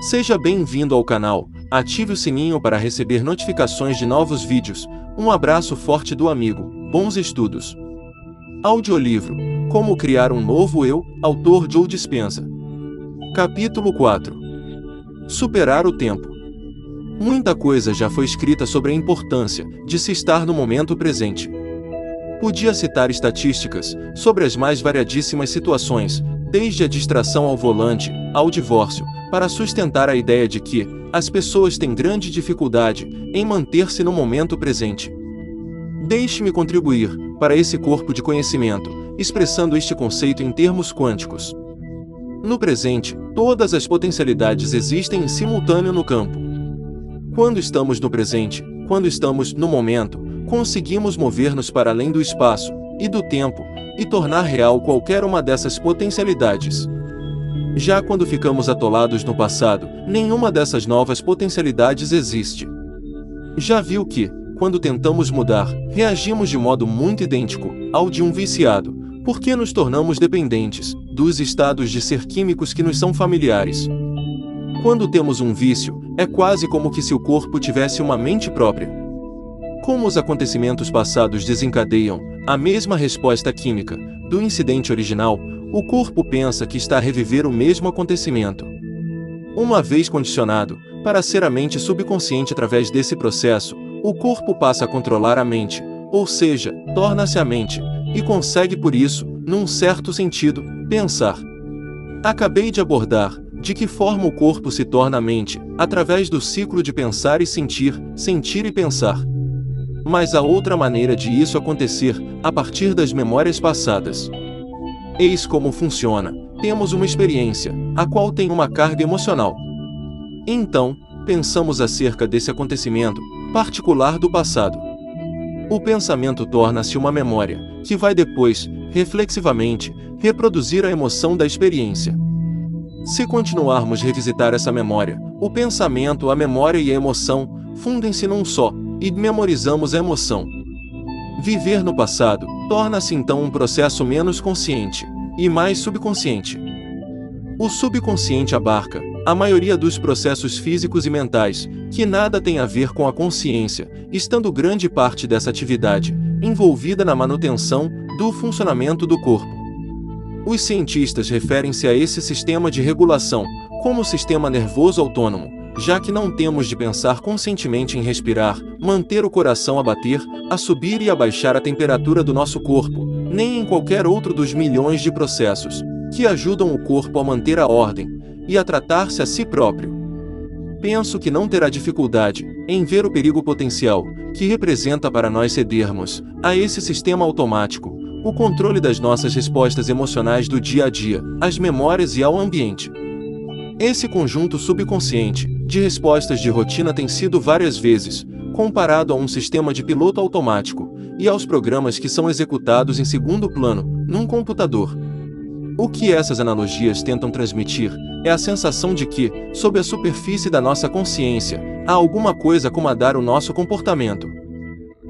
Seja bem-vindo ao canal, ative o sininho para receber notificações de novos vídeos. Um abraço forte do amigo, bons estudos. Audiolivro, Como Criar um Novo Eu, autor Joe Dispenza. Capítulo 4. Superar o tempo. Muita coisa já foi escrita sobre a importância de se estar no momento presente. Podia citar estatísticas sobre as mais variadíssimas situações, desde a distração ao volante, ao divórcio, para sustentar a ideia de que as pessoas têm grande dificuldade em manter-se no momento presente. Deixe-me contribuir para esse corpo de conhecimento, expressando este conceito em termos quânticos. No presente, todas as potencialidades existem em simultâneo no campo. Quando estamos no presente, quando estamos no momento, conseguimos mover-nos para além do espaço e do tempo e tornar real qualquer uma dessas potencialidades. Já quando ficamos atolados no passado, nenhuma dessas novas potencialidades existe. Já viu que, quando tentamos mudar, reagimos de modo muito idêntico ao de um viciado, porque nos tornamos dependentes dos estados de ser químicos que nos são familiares. Quando temos um vício, é quase como que se o corpo tivesse uma mente própria. Como os acontecimentos passados desencadeiam a mesma resposta química do incidente original, o corpo pensa que está a reviver o mesmo acontecimento. Uma vez condicionado para ser a mente subconsciente através desse processo, o corpo passa a controlar a mente, ou seja, torna-se a mente, e consegue por isso, num certo sentido, pensar. Acabei de abordar de que forma o corpo se torna a mente, através do ciclo de pensar e sentir, sentir e pensar. Mas há outra maneira de isso acontecer, a partir das memórias passadas. Eis como funciona. Temos uma experiência, a qual tem uma carga emocional. Então, pensamos acerca desse acontecimento particular do passado. O pensamento torna-se uma memória, que vai depois, reflexivamente, reproduzir a emoção da experiência. Se continuarmos revisitar essa memória, o pensamento, a memória e a emoção fundem-se num só, e memorizamos a emoção. Viver no passado torna-se então um processo menos consciente e mais subconsciente. O subconsciente abarca a maioria dos processos físicos e mentais, que nada tem a ver com a consciência, estando grande parte dessa atividade envolvida na manutenção do funcionamento do corpo. Os cientistas referem-se a esse sistema de regulação como sistema nervoso autônomo, já que não temos de pensar conscientemente em respirar, manter o coração a bater, a subir e a baixar a temperatura do nosso corpo, nem em qualquer outro dos milhões de processos que ajudam o corpo a manter a ordem e a tratar-se a si próprio. Penso que não terá dificuldade em ver o perigo potencial que representa para nós cedermos a esse sistema automático, o controle das nossas respostas emocionais do dia a dia, às memórias e ao ambiente. Esse conjunto subconsciente de respostas de rotina tem sido várias vezes comparado a um sistema de piloto automático e aos programas que são executados em segundo plano, num computador. O que essas analogias tentam transmitir é a sensação de que, sob a superfície da nossa consciência, há alguma coisa a comandar o nosso comportamento.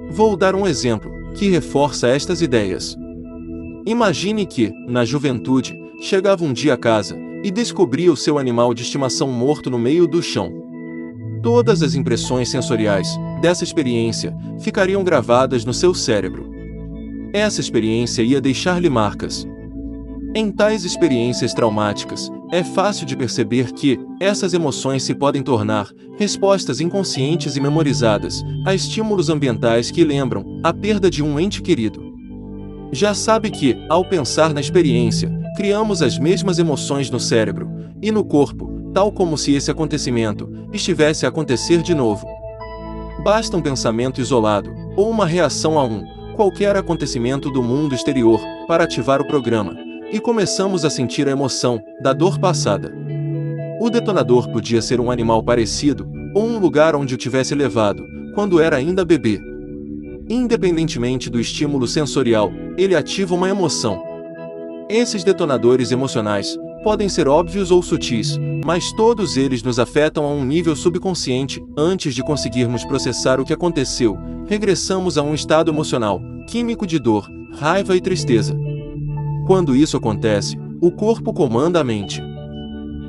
Vou dar um exemplo que reforça estas ideias. Imagine que, na juventude, chegava um dia a casa e descobria o seu animal de estimação morto no meio do chão. Todas as impressões sensoriais dessa experiência ficariam gravadas no seu cérebro. Essa experiência ia deixar-lhe marcas. Em tais experiências traumáticas, é fácil de perceber que essas emoções se podem tornar respostas inconscientes e memorizadas a estímulos ambientais que lembram a perda de um ente querido. Já sabe que, ao pensar na experiência, criamos as mesmas emoções no cérebro e no corpo, tal como se esse acontecimento estivesse a acontecer de novo. Basta um pensamento isolado, ou uma reação a qualquer acontecimento do mundo exterior, para ativar o programa, e começamos a sentir a emoção da dor passada. O detonador podia ser um animal parecido, ou um lugar onde o tivesse levado, quando era ainda bebê. Independentemente do estímulo sensorial, ele ativa uma emoção. Esses detonadores emocionais podem ser óbvios ou sutis, mas todos eles nos afetam a um nível subconsciente. Antes de conseguirmos processar o que aconteceu, regressamos a um estado emocional, químico de dor, raiva e tristeza. Quando isso acontece, o corpo comanda a mente.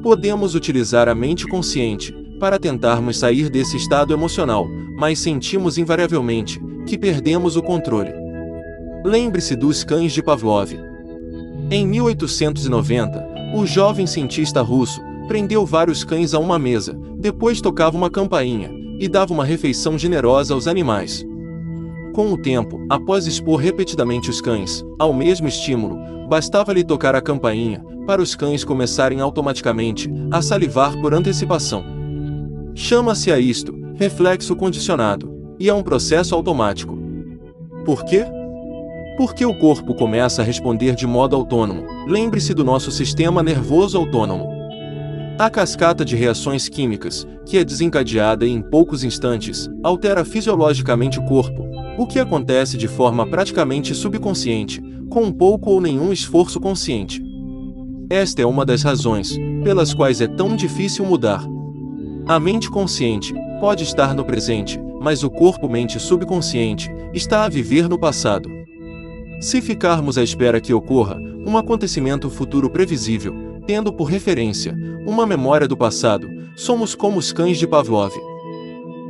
Podemos utilizar a mente consciente para tentarmos sair desse estado emocional, mas sentimos invariavelmente que perdemos o controle. Lembre-se dos cães de Pavlov. Em 1890, o jovem cientista russo prendeu vários cães a uma mesa, depois tocava uma campainha e dava uma refeição generosa aos animais. Com o tempo, após expor repetidamente os cães ao mesmo estímulo, bastava-lhe tocar a campainha para os cães começarem automaticamente a salivar por antecipação. Chama-se a isto reflexo condicionado, e é um processo automático. Por quê? Porque o corpo começa a responder de modo autônomo. Lembre-se do nosso sistema nervoso autônomo. A cascata de reações químicas, que é desencadeada em poucos instantes, altera fisiologicamente o corpo, o que acontece de forma praticamente subconsciente, com pouco ou nenhum esforço consciente. Esta é uma das razões pelas quais é tão difícil mudar. A mente consciente pode estar no presente, mas o corpo-mente subconsciente está a viver no passado. Se ficarmos à espera que ocorra um acontecimento futuro previsível, tendo por referência uma memória do passado, somos como os cães de Pavlov.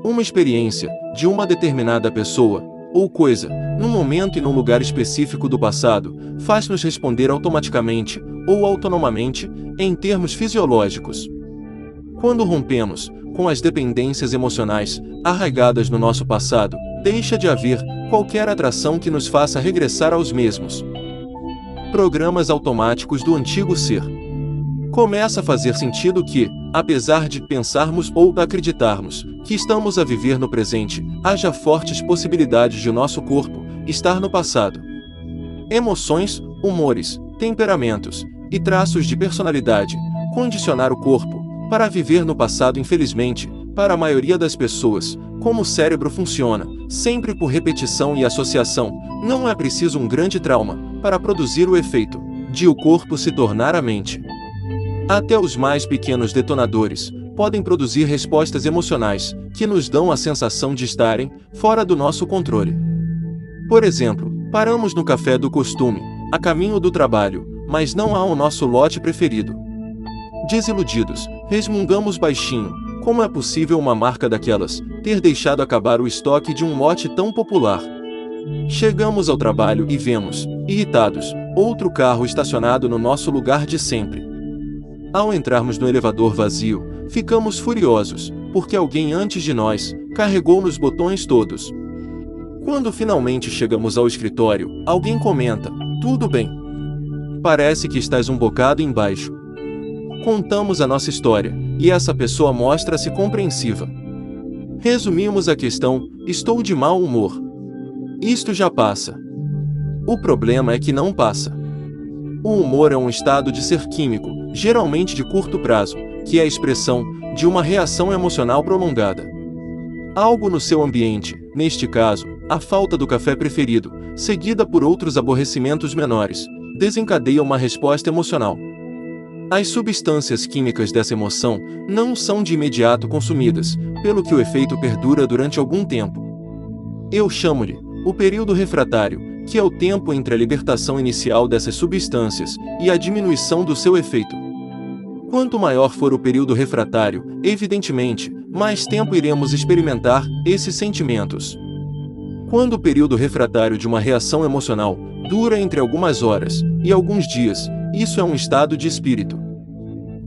Uma experiência de uma determinada pessoa ou coisa, num momento e num lugar específico do passado, faz-nos responder automaticamente ou autonomamente em termos fisiológicos. Quando rompemos com as dependências emocionais arraigadas no nosso passado, deixa de haver qualquer atração que nos faça regressar aos mesmos. Programas automáticos do antigo ser. Começa a fazer sentido que, apesar de pensarmos ou acreditarmos que estamos a viver no presente, haja fortes possibilidades de o nosso corpo estar no passado. Emoções, humores, temperamentos e traços de personalidade condicionar o corpo para viver no passado. Infelizmente, para a maioria das pessoas, como o cérebro funciona, sempre por repetição e associação, não é preciso um grande trauma para produzir o efeito de o corpo se tornar a mente. Até os mais pequenos detonadores podem produzir respostas emocionais que nos dão a sensação de estarem fora do nosso controle. Por exemplo, paramos no café do costume, a caminho do trabalho, mas não há o nosso lote preferido. Desiludidos, resmungamos baixinho: como é possível uma marca daquelas ter deixado acabar o estoque de um lote tão popular? Chegamos ao trabalho e vemos, irritados, outro carro estacionado no nosso lugar de sempre. Ao entrarmos no elevador vazio, ficamos furiosos, porque alguém antes de nós carregou nos botões todos. Quando finalmente chegamos ao escritório, alguém comenta: tudo bem. Parece que estás um bocado embaixo. Contamos a nossa história, e essa pessoa mostra-se compreensiva. Resumimos a questão: estou de mau humor. Isto já passa. O problema é que não passa. O humor é um estado de ser químico, geralmente de curto prazo, que é a expressão de uma reação emocional prolongada. Algo no seu ambiente, neste caso, a falta do café preferido, seguida por outros aborrecimentos menores, desencadeia uma resposta emocional. As substâncias químicas dessa emoção não são de imediato consumidas, pelo que o efeito perdura durante algum tempo. Eu chamo-lhe o período refratário, que é o tempo entre a libertação inicial dessas substâncias e a diminuição do seu efeito. Quanto maior for o período refratário, evidentemente, mais tempo iremos experimentar esses sentimentos. Quando o período refratário de uma reação emocional dura entre algumas horas e alguns dias, isso é um estado de espírito.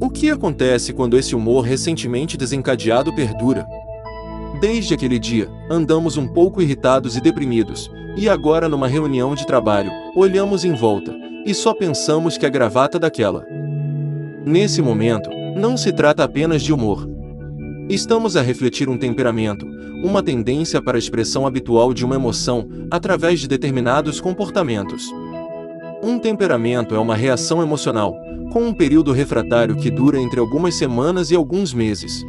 O que acontece quando esse humor recentemente desencadeado perdura? Desde aquele dia, andamos um pouco irritados e deprimidos, e agora numa reunião de trabalho, olhamos em volta, e só pensamos que a gravata daquela. Nesse momento, não se trata apenas de humor. Estamos a refletir um temperamento, uma tendência para a expressão habitual de uma emoção, através de determinados comportamentos. Um temperamento é uma reação emocional, com um período refratário que dura entre algumas semanas e alguns meses.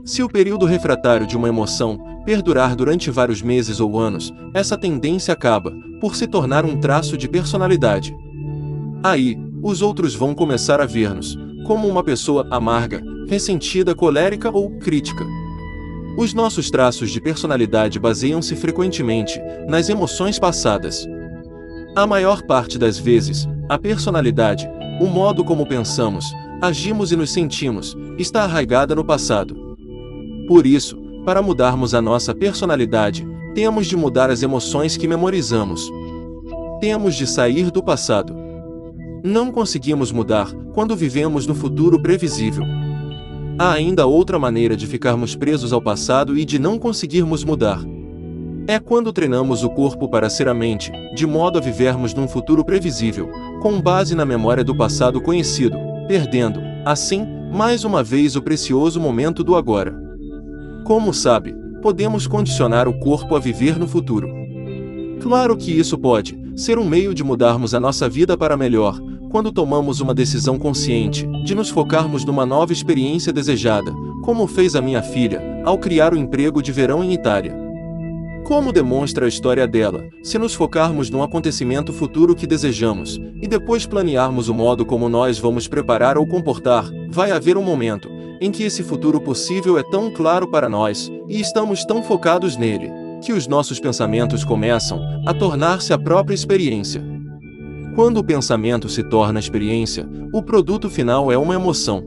Se o período refratário de uma emoção perdurar durante vários meses ou anos, essa tendência acaba por se tornar um traço de personalidade. Aí, os outros vão começar a ver-nos como uma pessoa amarga, ressentida, colérica ou crítica. Os nossos traços de personalidade baseiam-se frequentemente nas emoções passadas. A maior parte das vezes, A personalidade, o modo como pensamos, agimos e nos sentimos, está arraigada no passado. Por isso, para mudarmos a nossa personalidade, temos de mudar as emoções que memorizamos. Temos de sair do passado. Não conseguimos mudar quando vivemos no futuro previsível. Há ainda outra maneira de ficarmos presos ao passado e de não conseguirmos mudar. É quando treinamos o corpo para ser a mente, de modo a vivermos num futuro previsível, com base na memória do passado conhecido, perdendo, assim, mais uma vez o precioso momento do agora. Como sabe, podemos condicionar o corpo a viver no futuro. Claro que isso pode ser um meio de mudarmos a nossa vida para melhor, quando tomamos uma decisão consciente de nos focarmos numa nova experiência desejada, como fez a minha filha, ao criar o emprego de verão em Itália. Como demonstra a história dela, se nos focarmos num acontecimento futuro que desejamos, e depois planearmos o modo como nós vamos preparar ou comportar, vai haver um momento em que esse futuro possível é tão claro para nós, e estamos tão focados nele, que os nossos pensamentos começam a tornar-se a própria experiência. Quando o pensamento se torna experiência, o produto final é uma emoção.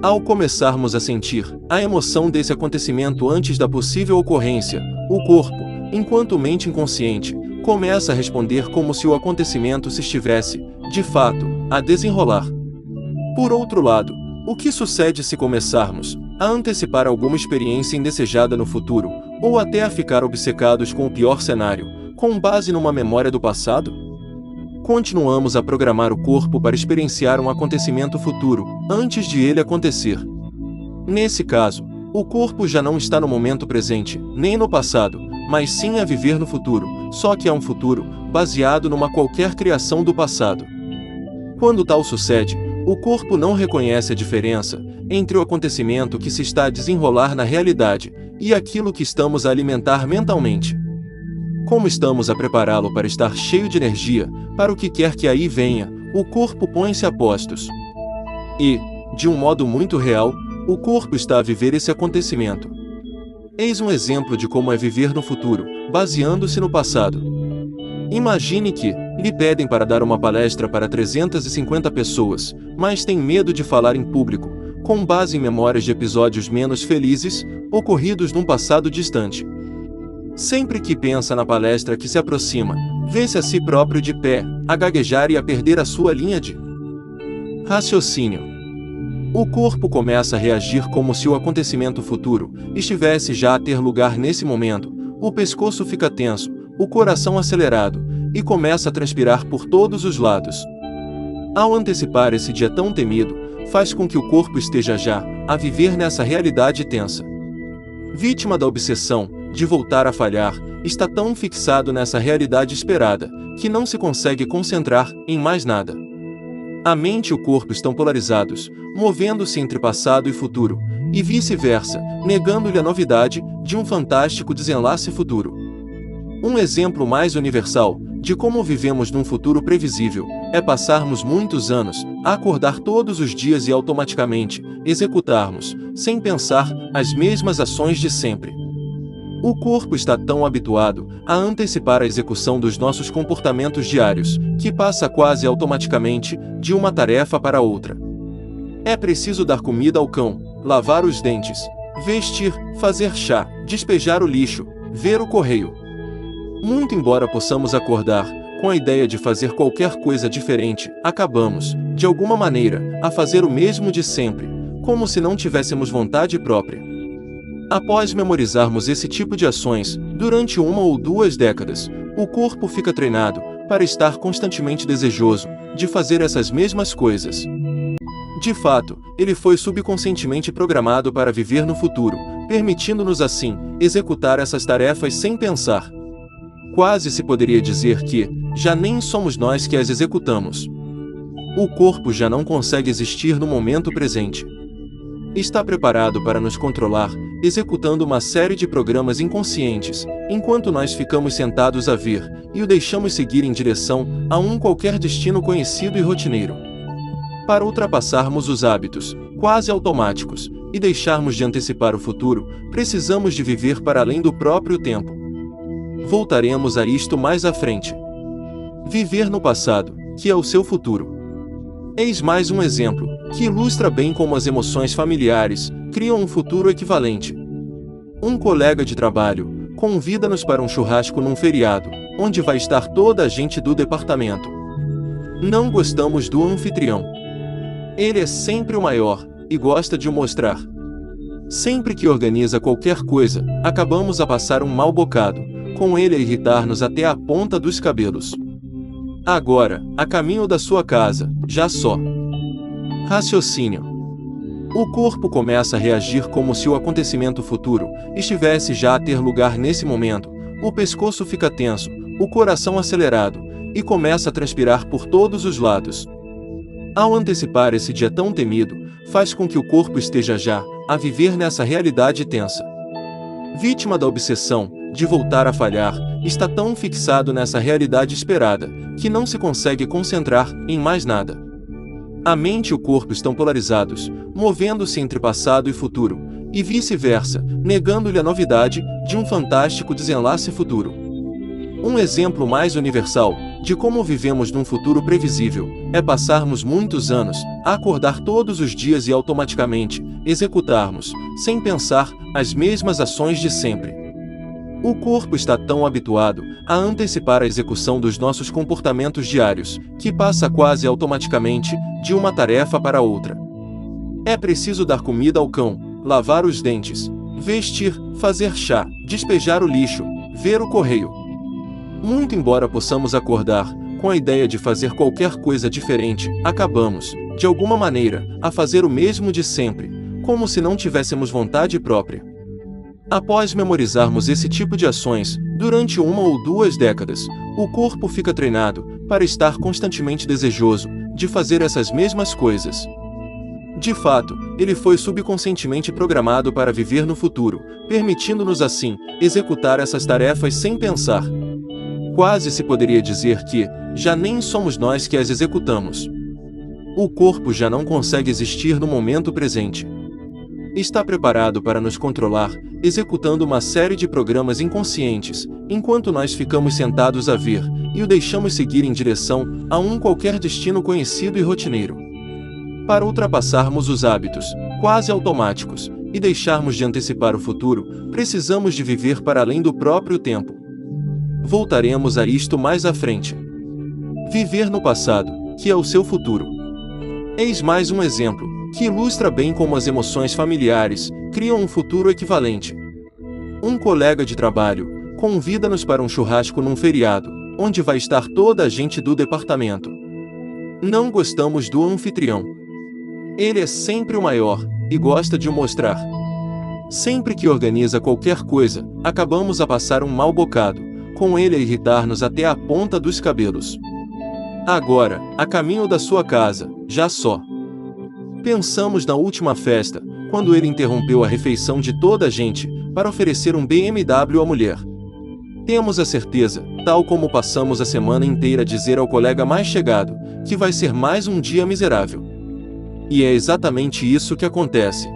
Ao começarmos a sentir a emoção desse acontecimento antes da possível ocorrência, o corpo, enquanto mente inconsciente, começa a responder como se o acontecimento se estivesse, de fato, a desenrolar. Por outro lado, o que sucede se começarmos a antecipar alguma experiência indesejada no futuro, ou até a ficar obcecados com o pior cenário, com base numa memória do passado? Continuamos a programar o corpo para experienciar um acontecimento futuro, antes de ele acontecer. Nesse caso, o corpo já não está no momento presente, nem no passado, mas sim a viver no futuro, só que é um futuro baseado numa qualquer criação do passado. Quando tal sucede, o corpo não reconhece a diferença entre o acontecimento que se está a desenrolar na realidade e aquilo que estamos a alimentar mentalmente. Como estamos a prepará-lo para estar cheio de energia, para o que quer que aí venha, o corpo põe-se a postos. E, de um modo muito real, o corpo está a viver esse acontecimento. Eis um exemplo de como é viver no futuro, baseando-se no passado. Imagine que lhe pedem para dar uma palestra para 350 pessoas, mas tem medo de falar em público, com base em memórias de episódios menos felizes, ocorridos num passado distante. Sempre que pensa na palestra que se aproxima, vê-se a si próprio de pé, a gaguejar e a perder a sua linha de raciocínio. O corpo começa a reagir como se o acontecimento futuro estivesse já a ter lugar nesse momento, o pescoço fica tenso, o coração acelerado, e começa a transpirar por todos os lados. Ao antecipar esse dia tão temido, faz com que o corpo esteja já a viver nessa realidade tensa. Vítima da obsessão de voltar a falhar, está tão fixado nessa realidade esperada, que não se consegue concentrar em mais nada. A mente e o corpo estão polarizados, movendo-se entre passado e futuro, e vice-versa, negando-lhe a novidade de um fantástico desenlace futuro. Um exemplo mais universal de como vivemos num futuro previsível é passarmos muitos anos a acordar todos os dias e automaticamente executarmos, sem pensar, as mesmas ações de sempre. O corpo está tão habituado a antecipar a execução dos nossos comportamentos diários, que passa quase automaticamente de uma tarefa para outra. É preciso dar comida ao cão, lavar os dentes, vestir, fazer chá, despejar o lixo, ver o correio. Muito embora possamos acordar com a ideia de fazer qualquer coisa diferente, acabamos, de alguma maneira, a fazer o mesmo de sempre, como se não tivéssemos vontade própria. Após memorizarmos esse tipo de ações, durante 1 ou 2 décadas, o corpo fica treinado para estar constantemente desejoso de fazer essas mesmas coisas. De fato, ele foi subconscientemente programado para viver no futuro, permitindo-nos assim executar essas tarefas sem pensar. Quase se poderia dizer que já nem somos nós que as executamos. O corpo já não consegue existir no momento presente. Está preparado para nos controlar, executando uma série de programas inconscientes, enquanto nós ficamos sentados a ver, e o deixamos seguir em direção a um qualquer destino conhecido e rotineiro. Para ultrapassarmos os hábitos, quase automáticos, e deixarmos de antecipar o futuro, precisamos de viver para além do próprio tempo. Voltaremos a isto mais à frente. Viver no passado que é o seu futuro. Eis mais um exemplo, que ilustra bem como as emoções familiares criam um futuro equivalente. Um colega de trabalho convida-nos para um churrasco num feriado, onde vai estar toda a gente do departamento. Não gostamos do anfitrião. Ele é sempre o maior, e gosta de o mostrar. Sempre que organiza qualquer coisa, acabamos a passar um mau bocado, com ele a irritar-nos até a ponta dos cabelos. Agora, a caminho da sua casa, já só. Raciocínio. O corpo começa a reagir como se o acontecimento futuro estivesse já a ter lugar nesse momento, o pescoço fica tenso, o coração acelerado, e começa a transpirar por todos os lados. Ao antecipar esse dia tão temido, faz com que o corpo esteja já a viver nessa realidade tensa. Vítima da obsessão de voltar a falhar, está tão fixado nessa realidade esperada, que não se consegue concentrar em mais nada. A mente e o corpo estão polarizados, movendo-se entre passado e futuro, e vice-versa, negando-lhe a novidade de um fantástico desenlace futuro. Um exemplo mais universal de como vivemos num futuro previsível é passarmos muitos anos a acordar todos os dias e automaticamente executarmos, sem pensar, as mesmas ações de sempre. O corpo está tão habituado a antecipar a execução dos nossos comportamentos diários, que passa quase automaticamente de uma tarefa para outra. É preciso dar comida ao cão, lavar os dentes, vestir, fazer chá, despejar o lixo, ver o correio. Muito embora possamos acordar com a ideia de fazer qualquer coisa diferente, acabamos, de alguma maneira, a fazer o mesmo de sempre, como se não tivéssemos vontade própria. Após memorizarmos esse tipo de ações, durante 1 ou 2 décadas, o corpo fica treinado para estar constantemente desejoso de fazer essas mesmas coisas. De fato, ele foi subconscientemente programado para viver no futuro, permitindo-nos assim executar essas tarefas sem pensar. Quase se poderia dizer que já nem somos nós que as executamos. O corpo já não consegue existir no momento presente. Está preparado para nos controlar, executando uma série de programas inconscientes, enquanto nós ficamos sentados a ver, e o deixamos seguir em direção a um qualquer destino conhecido e rotineiro. Para ultrapassarmos os hábitos, quase automáticos, e deixarmos de antecipar o futuro, precisamos de viver para além do próprio tempo. Voltaremos a isto mais à frente. Viver no passado, que é o seu futuro. Eis mais um exemplo, que ilustra bem como as emoções familiares criam um futuro equivalente. Um colega de trabalho convida-nos para um churrasco num feriado, onde vai estar toda a gente do departamento. Não gostamos do anfitrião. Ele é sempre o maior, e gosta de o mostrar. Sempre que organiza qualquer coisa, acabamos a passar um mau bocado, com ele a irritar-nos até a ponta dos cabelos. Agora, a caminho da sua casa, já só. Pensamos na última festa, quando ele interrompeu a refeição de toda a gente, para oferecer um BMW à mulher. Temos a certeza, tal como passamos a semana inteira a dizer ao colega mais chegado, que vai ser mais um dia miserável. E é exatamente isso que acontece.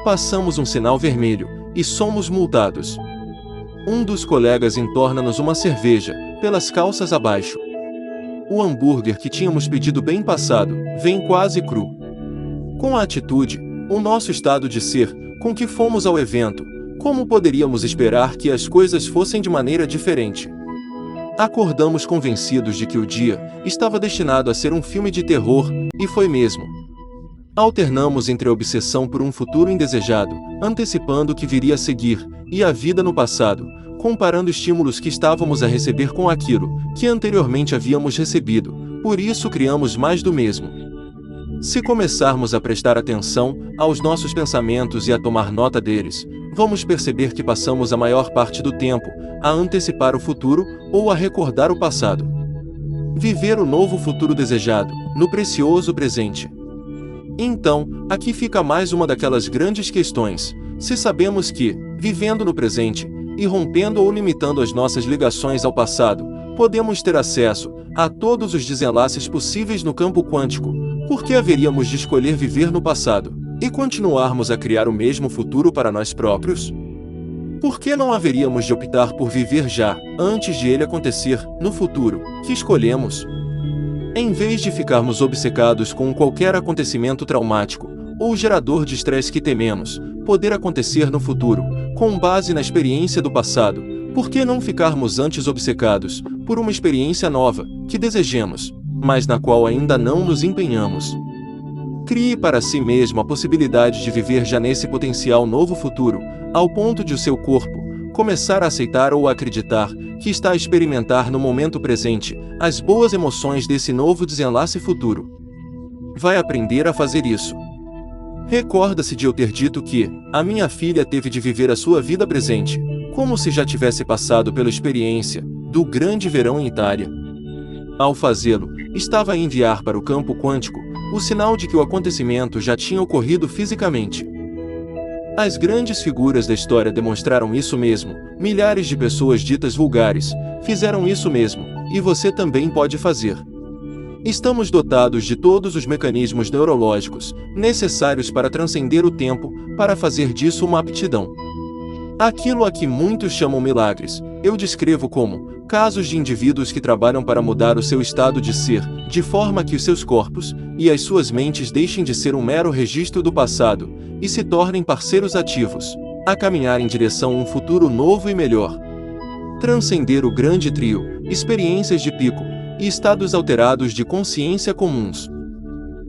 Passamos um sinal vermelho, e somos multados. Um dos colegas entorna-nos uma cerveja, pelas calças abaixo. O hambúrguer que tínhamos pedido bem passado, vem quase cru. Com a atitude, o nosso estado de ser, com que fomos ao evento, como poderíamos esperar que as coisas fossem de maneira diferente? Acordamos convencidos de que o dia estava destinado a ser um filme de terror, e foi mesmo. Alternamos entre a obsessão por um futuro indesejado, antecipando o que viria a seguir, e a vida no passado, comparando estímulos que estávamos a receber com aquilo que anteriormente havíamos recebido, por isso criamos mais do mesmo. Se começarmos a prestar atenção aos nossos pensamentos e a tomar nota deles, vamos perceber que passamos a maior parte do tempo a antecipar o futuro ou a recordar o passado. Viver o novo futuro desejado, no precioso presente. Então, aqui fica mais uma daquelas grandes questões. Se sabemos que, vivendo no presente, e rompendo ou limitando as nossas ligações ao passado, podemos ter acesso a todos os desenlaces possíveis no campo quântico, por que haveríamos de escolher viver no passado, e continuarmos a criar o mesmo futuro para nós próprios? Por que não haveríamos de optar por viver já, antes de ele acontecer, no futuro, que escolhemos? Em vez de ficarmos obcecados com qualquer acontecimento traumático ou gerador de estresse que tememos poder acontecer no futuro, com base na experiência do passado, por que não ficarmos antes obcecados por uma experiência nova que desejemos, mas na qual ainda não nos empenhamos? Crie para si mesmo a possibilidade de viver já nesse potencial novo futuro, ao ponto de o seu corpo começar a aceitar ou acreditar que está a experimentar no momento presente as boas emoções desse novo desenlace futuro. Vai aprender a fazer isso. Recorda-se de eu ter dito que a minha filha teve de viver a sua vida presente, como se já tivesse passado pela experiência do grande verão em Itália. Ao fazê-lo, estava a enviar para o campo quântico o sinal de que o acontecimento já tinha ocorrido fisicamente. As grandes figuras da história demonstraram isso mesmo, milhares de pessoas ditas vulgares fizeram isso mesmo, e você também pode fazer. Estamos dotados de todos os mecanismos neurológicos necessários para transcender o tempo, para fazer disso uma aptidão. Aquilo a que muitos chamam milagres, eu descrevo como casos de indivíduos que trabalham para mudar o seu estado de ser, de forma que os seus corpos e as suas mentes deixem de ser um mero registro do passado e se tornem parceiros ativos, a caminhar em direção a um futuro novo e melhor. Transcender o grande trio, experiências de pico e estados alterados de consciência comuns.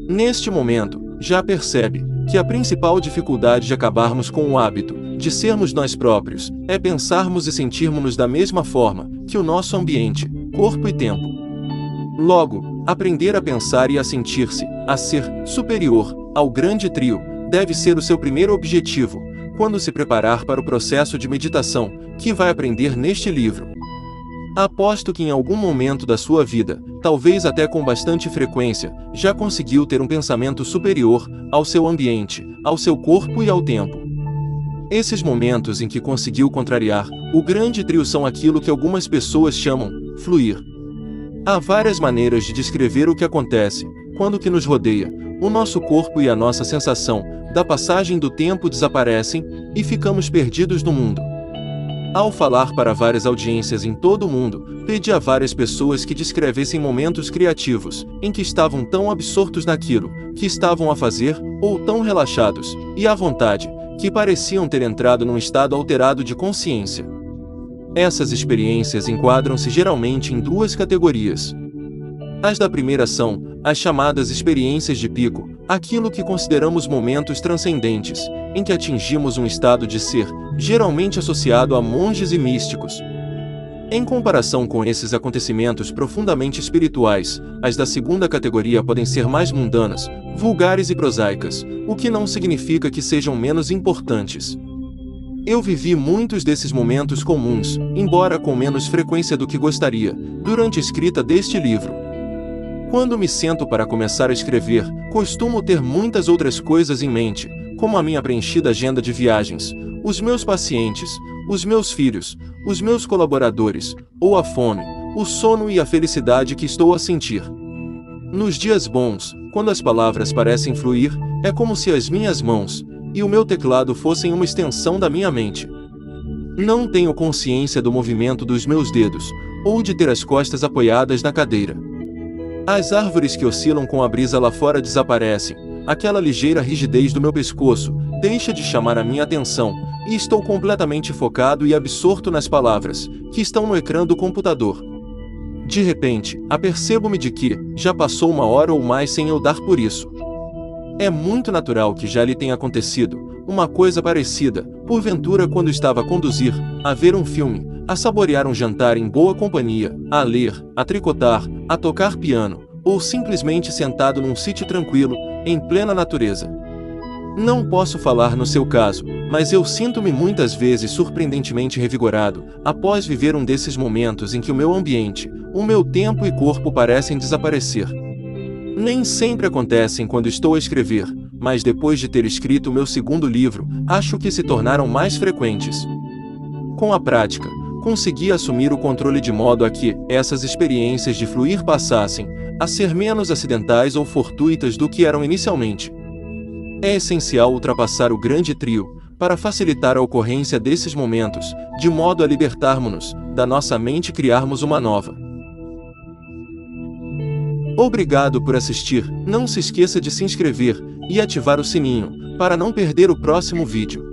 Neste momento, já percebe que a principal dificuldade de acabarmos com o hábito de sermos nós próprios é pensarmos e sentirmos da mesma forma que o nosso ambiente, corpo e tempo. Logo, aprender a pensar e a sentir-se, a ser superior ao grande trio, deve ser o seu primeiro objetivo quando se preparar para o processo de meditação que vai aprender neste livro. Aposto que em algum momento da sua vida, talvez até com bastante frequência, já conseguiu ter um pensamento superior ao seu ambiente, ao seu corpo e ao tempo. Esses momentos em que conseguiu contrariar o grande trio são aquilo que algumas pessoas chamam fluir. Há várias maneiras de descrever o que acontece quando o que nos rodeia, o nosso corpo e a nossa sensação da passagem do tempo desaparecem e ficamos perdidos no mundo. Ao falar para várias audiências em todo o mundo, pedi a várias pessoas que descrevessem momentos criativos em que estavam tão absortos naquilo que estavam a fazer ou tão relaxados e à vontade que pareciam ter entrado num estado alterado de consciência. Essas experiências enquadram-se geralmente em duas categorias. As da primeira são as chamadas experiências de pico, aquilo que consideramos momentos transcendentes, em que atingimos um estado de ser, geralmente associado a monges e místicos. Em comparação com esses acontecimentos profundamente espirituais, as da segunda categoria podem ser mais mundanas, vulgares e prosaicas, o que não significa que sejam menos importantes. Eu vivi muitos desses momentos comuns, embora com menos frequência do que gostaria, durante a escrita deste livro. Quando me sento para começar a escrever, costumo ter muitas outras coisas em mente, como a minha preenchida agenda de viagens, os meus pacientes, os meus filhos, os meus colaboradores, ou a fome, o sono e a felicidade que estou a sentir. Nos dias bons, quando as palavras parecem fluir, é como se as minhas mãos e o meu teclado fossem uma extensão da minha mente. Não tenho consciência do movimento dos meus dedos, ou de ter as costas apoiadas na cadeira. As árvores que oscilam com a brisa lá fora desaparecem, aquela ligeira rigidez do meu pescoço deixa de chamar a minha atenção, e estou completamente focado e absorto nas palavras que estão no ecrã do computador. De repente, apercebo-me de que já passou uma hora ou mais sem eu dar por isso. É muito natural que já lhe tenha acontecido uma coisa parecida, porventura quando estava a conduzir, a ver um filme, a saborear um jantar em boa companhia, a ler, a tricotar, a tocar piano, ou simplesmente sentado num sítio tranquilo, em plena natureza. Não posso falar no seu caso, mas eu sinto-me muitas vezes surpreendentemente revigorado, após viver um desses momentos em que o meu ambiente, o meu tempo e corpo parecem desaparecer. Nem sempre acontecem quando estou a escrever, mas depois de ter escrito o meu segundo livro, acho que se tornaram mais frequentes. Com a prática, consegui assumir o controle de modo a que essas experiências de fluir passassem a ser menos acidentais ou fortuitas do que eram inicialmente. É essencial ultrapassar o grande trio para facilitar a ocorrência desses momentos, de modo a libertarmos-nos da nossa mente e criarmos uma nova. Obrigado por assistir, não se esqueça de se inscrever e ativar o sininho, para não perder o próximo vídeo.